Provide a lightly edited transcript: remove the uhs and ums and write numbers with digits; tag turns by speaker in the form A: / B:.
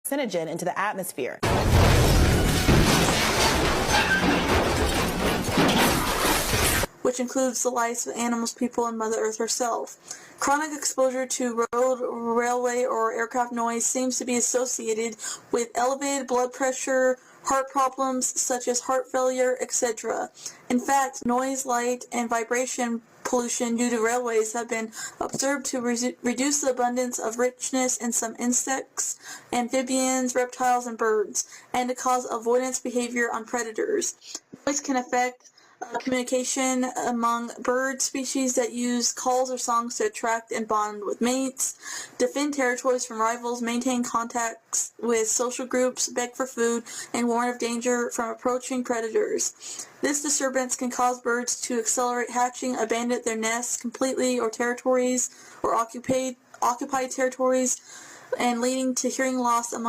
A: carcinogen into the atmosphere.
B: Which includes the lives of animals, people, and Mother Earth herself. Chronic exposure to road, railway, or aircraft noise seems to be associated with elevated blood pressure, heart problems such as heart failure, etc. In fact, noise, light, and vibration pollution due to railways have been observed to reduce the abundance of richness in some insects, amphibians, reptiles, and birds, and to cause avoidance behavior on predators. Noise can affect communication among bird species that use calls or songs to attract and bond with mates, defend territories from rivals, maintain contacts with social groups, beg for food, and warn of danger from approaching predators. This disturbance can cause birds to accelerate hatching, abandon their nests completely or territories, or occupied territories, and leading to hearing loss among